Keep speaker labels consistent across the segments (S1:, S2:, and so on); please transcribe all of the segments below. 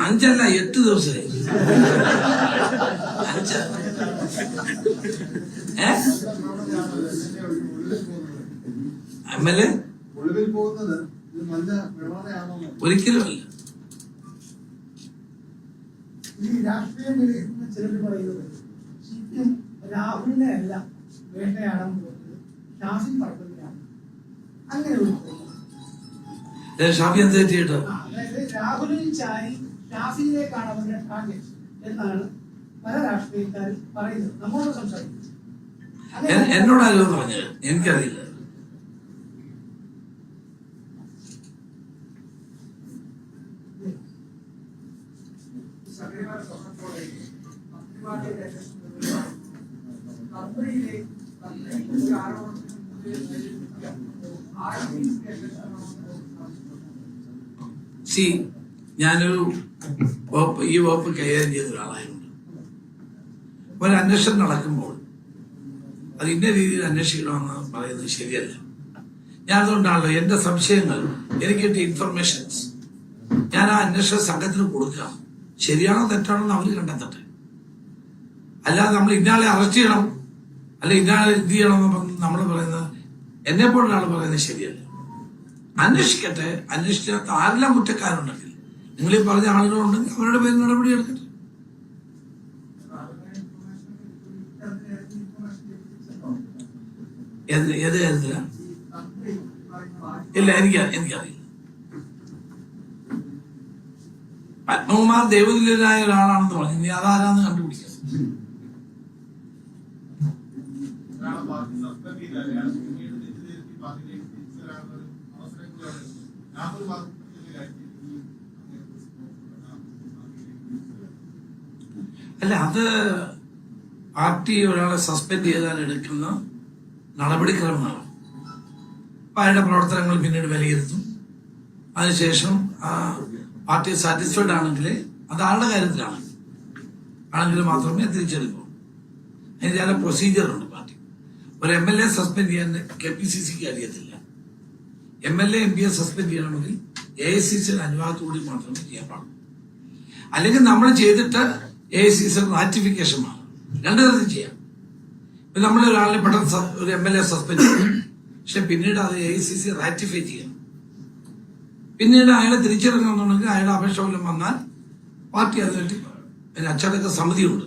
S1: 5 അല്ല 8 ദിവസമായി. 5 MLA ഒരിക്കലുമല്ല.
S2: രാഹുലിനെ അല്ല വേട്ടയാടാൻ പോകുന്നത്, ഷാഫി പറമ്പിലാണ്. അങ്ങനെ
S1: ഷാഫി എന്ത് തെറ്റിയിട്ട്
S2: രാഹുലിൽ ചാരി ഷാഫിയിലേക്കാണ് അവരുടെ ടാർഗറ്റ് എന്നാണ് പല രാഷ്ട്രീയക്കാരും പറയുന്നത്. നമ്മളോട് സംസാരിക്കുന്നത്
S1: എന്നോടാരോ പറഞ്ഞത് എനിക്കറിയില്ല. ഞാനൊരു ഈ വകുപ്പ് കൈകാര്യം ചെയ്ത ഒരാളായതുകൊണ്ട് ഒരു അന്വേഷണം നടക്കുമ്പോൾ അത് ഇന്ന രീതിയിൽ അന്വേഷിക്കണമെന്ന് പറയുന്നത് ശരിയല്ല. ഞാൻ അതുകൊണ്ടാണല്ലോ എന്റെ സംശയങ്ങൾ, എനിക്ക് കിട്ടിയ ഇൻഫർമേഷൻസ് ഞാൻ ആ അന്വേഷണ സംഘത്തിന് കൊടുക്കുക. ശരിയാണോ തെറ്റാണോ എന്ന് അവർ കണ്ടെത്തട്ടെ. അല്ലാതെ നമ്മൾ ഇന്നാളെ അറസ്റ്റ് ചെയ്യണം അല്ലെ ഇന്നാളെ എന്ത് ചെയ്യണമെന്ന് നമ്മൾ പറയുന്നത്, എന്നെ പോലൊരാൾ പറയുന്നത് ശരിയല്ല. അന്വേഷിക്കട്ടെ. അന്വേഷിക്കാത്ത ആരെല്ലാം കുറ്റക്കാരുണ്ടെങ്കിൽ, നിങ്ങൾ ഈ പറഞ്ഞ ആളുകളുണ്ടെങ്കിൽ അവരുടെ പേര് നടപടി എടുക്കട്ടെ. ഏത് കാര്യത്തില? ഇല്ല, എനിക്കറിയില്ല. പത്മകുമാർ ദൈവതുല്യനായ ഒരാളാണെന്ന് പറഞ്ഞു. ഇനി അതാരാന്ന് കണ്ടുപിടിക്കാം. അല്ല, അത് പാർട്ടി ഒരാളെ സസ്പെൻഡ് ചെയ്താൽ എടുക്കുന്ന നടപടിക്രമമാണ്. അപ്പൊ അയാളുടെ പ്രവർത്തനങ്ങൾ പിന്നീട് വിലയിരുത്തും. അതിനുശേഷം പാർട്ടി സാറ്റിസ്ഫൈഡ് ആണെങ്കിൽ അത് ആളുടെ കാര്യത്തിലാണെങ്കിൽ മാത്രമേ തിരിച്ചെടുക്കൂ. അതിന് ചില പ്രൊസീജിയറുണ്ട് പാർട്ടി. ഒരു MLA സസ്പെൻഡ് ചെയ്യാൻ KPCCക്ക് അറിയത്തില്ല. MLA MP സസ്പെൻഡ് ചെയ്യണമെങ്കിൽ AICCയുടെ അനുവാദത്തോടെ മാത്രമേ ചെയ്യാൻ പാടുള്ളൂ. അല്ലെങ്കിൽ നമ്മൾ ചെയ്തിട്ട് AICC റാറ്റിഫിക്കേഷൻ വേണം. 2 തരത്തിൽ ചെയ്യാം. ഇപ്പൊ നമ്മൾ ഒരാളെ പെട്ടെന്ന് ഒരു MLA സസ്പെൻഡ് ചെയ്യും, പക്ഷെ പിന്നീട് അത് AICC റാറ്റിഫൈ ചെയ്യണം. പിന്നീട് അയാളെ തിരിച്ചെടുക്കണമെന്നുണ്ടെങ്കിൽ അയാളുടെ അപേക്ഷ മൂലം വന്നാൽ പാർട്ടി അതിനായിട്ട് അച്ചടക്ക സമിതിയുണ്ട്.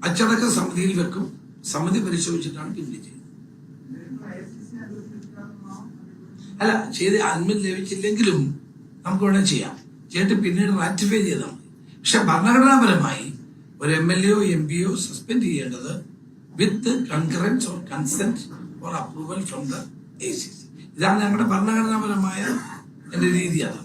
S1: അച്ചടക്ക സമിതിയിൽ വെക്കും. സമിതി പരിശോധിച്ചിട്ടാണ് പിന്നീട് ചെയ്യുന്നത്. അല്ല, ചെയ്ത് അനുമതി ലഭിച്ചില്ലെങ്കിലും നമുക്ക് വേണമെങ്കിൽ ചെയ്യാം. ചെയ്തിട്ട് പിന്നീട് റാറ്റിഫൈ ചെയ്താൽ മതി. പക്ഷെ ഭരണഘടനാപരമായി ഒരു MLA യോ MP യോ സസ്പെൻഡ് ചെയ്യേണ്ടത് with concurrence or consent or approval from the AICC. ഇതാണ് ഞങ്ങളുടെ ഭരണഘടനാപരമായ എന്റെ രീതിയാണ്.